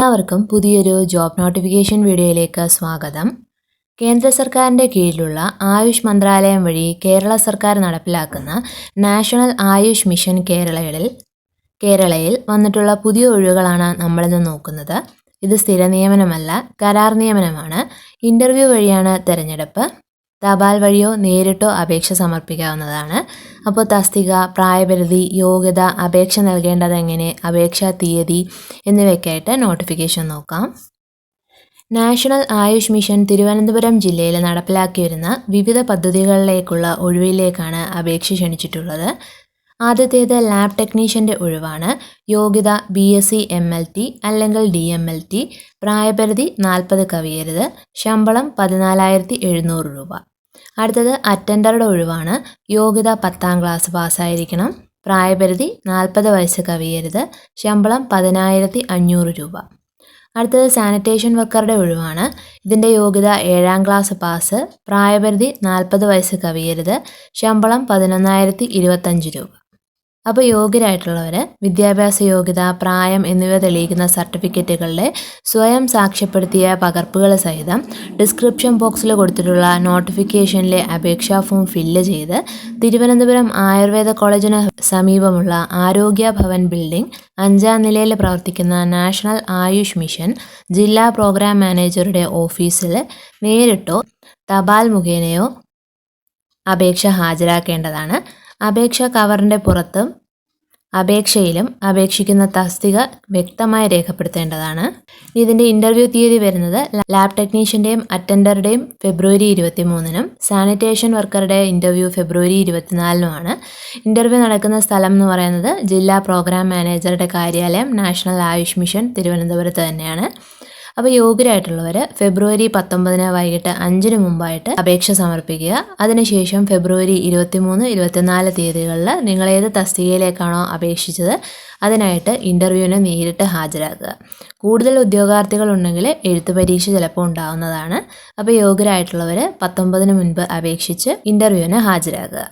എല്ലാവർക്കും പുതിയൊരു job notification വീഡിയോയിലേക്ക് സ്വാഗതം. കേന്ദ്ര സർക്കാരിൻ്റെ കീഴിലുള്ള ആയുഷ് മന്ത്രാലയം വഴി കേരള സർക്കാർ നടപ്പിലാക്കുന്ന നാഷണൽ ആയുഷ് മിഷൻ കേരളയിൽ വന്നിട്ടുള്ള പുതിയ ഒഴിവുകളാണ് നമ്മളിന്ന് നോക്കുന്നത്. ഇത് സ്ഥിര നിയമനമല്ല, കരാർ നിയമനമാണ്. ഇൻ്റർവ്യൂ വഴിയാണ് തിരഞ്ഞെടുപ്പ്. തപാൽ വഴിയോ നേരിട്ടോ അപേക്ഷ സമർപ്പിക്കാവുന്നതാണ്. അപ്പോൾ തസ്തിക, പ്രായപരിധി, യോഗ്യത, അപേക്ഷ നൽകേണ്ടത് എങ്ങനെ, അപേക്ഷാ തീയതി എന്നിവയ്ക്കായിട്ട് നോട്ടിഫിക്കേഷൻ നോക്കാം. നാഷണൽ ആയുഷ് മിഷൻ തിരുവനന്തപുരം ജില്ലയിൽ നടപ്പിലാക്കി വരുന്ന വിവിധ പദ്ധതികളിലേക്കുള്ള ഒഴിവിലേക്കാണ് അപേക്ഷ ക്ഷണിച്ചിട്ടുള്ളത്. ആദ്യത്തേത് ലാബ് ടെക്നീഷ്യൻ്റെ ഒഴിവാണ്. യോഗ്യത BSc MLT അല്ലെങ്കിൽ DMLT. പ്രായപരിധി 40 കവിയരുത്. ശമ്പളം 14,700 രൂപ. അടുത്തത് അറ്റൻഡറുടെ ഒഴിവാണ്. യോഗ്യത 10ാം ക്ലാസ് പാസ്സായിരിക്കണം. പ്രായപരിധി 40 വയസ്സ് കവിയരുത്. ശമ്പളം 10,500 രൂപ. അടുത്തത് സാനിറ്റേഷൻ വർക്കറുടെ ഒഴിവാണ്. ഇതിൻ്റെ യോഗ്യത 7ാം ക്ലാസ് പാസ്. പ്രായപരിധി 40 വയസ്സ് കവിയരുത്. ശമ്പളം 11,025 രൂപ. അപ്പോൾ യോഗ്യരായിട്ടുള്ളവർ വിദ്യാഭ്യാസ യോഗ്യത, പ്രായം എന്നിവ തെളിയിക്കുന്ന സർട്ടിഫിക്കറ്റുകളുടെ സ്വയം സാക്ഷ്യപ്പെടുത്തിയ പകർപ്പുകൾ സഹിതം ഡിസ്ക്രിപ്ഷൻ ബോക്സിൽ കൊടുത്തിട്ടുള്ള നോട്ടിഫിക്കേഷനിലെ അപേക്ഷാ ഫോം ഫില്ല് ചെയ്ത് തിരുവനന്തപുരം ആയുർവേദ കോളേജിന് സമീപമുള്ള ആരോഗ്യ ഭവൻ ബിൽഡിംഗ് 5ാം നിലയിൽ പ്രവർത്തിക്കുന്ന നാഷണൽ ആയുഷ് മിഷൻ ജില്ലാ പ്രോഗ്രാം മാനേജറുടെ ഓഫീസിൽ നേരിട്ടോ തപാൽ മുഖേനയോ അപേക്ഷ ഹാജരാക്കേണ്ടതാണ്. അപേക്ഷ കവറിൻ്റെ പുറത്തും അപേക്ഷയിലും അപേക്ഷിക്കുന്ന തസ്തിക വ്യക്തമായി രേഖപ്പെടുത്തേണ്ടതാണ്. ഇതിൻ്റെ ഇൻ്റർവ്യൂ തീയതി വരുന്നത് ലാബ് ടെക്നീഷ്യൻ്റെയും അറ്റൻഡറുടെയും ഫെബ്രുവരി 23-നും സാനിറ്റേഷൻ വർക്കറുടെ ഇൻ്റർവ്യൂ ഫെബ്രുവരി 24-നുമാണ്. ഇൻ്റർവ്യൂ നടക്കുന്ന സ്ഥലം എന്ന് പറയുന്നത് ജില്ലാ പ്രോഗ്രാം മാനേജറുടെ കാര്യാലയം, നാഷണൽ ആയുഷ് മിഷൻ, തിരുവനന്തപുരത്ത് തന്നെയാണ്. അപ്പോൾ യോഗ്യരായിട്ടുള്ളവർ ഫെബ്രുവരി 19 വൈകിട്ട് 5-ന് മുമ്പായിട്ട് അപേക്ഷ സമർപ്പിക്കുക. അതിനുശേഷം ഫെബ്രുവരി 23, 24 തീയതികളിൽ നിങ്ങൾ ഏത് തസ്തികയിലേക്കാണോ അപേക്ഷിച്ചത് അതിനായിട്ട് ഇൻ്റർവ്യൂവിന് നേരിട്ട് ഹാജരാക്കുക. കൂടുതൽ ഉദ്യോഗാർത്ഥികൾ ഉണ്ടെങ്കിൽ എഴുത്ത് പരീക്ഷ ചിലപ്പോൾ ഉണ്ടാവുന്നതാണ്. അപ്പോൾ യോഗ്യരായിട്ടുള്ളവർ 19-ന് മുൻപ് അപേക്ഷിച്ച് ഇൻ്റർവ്യൂവിന് ഹാജരാകുക.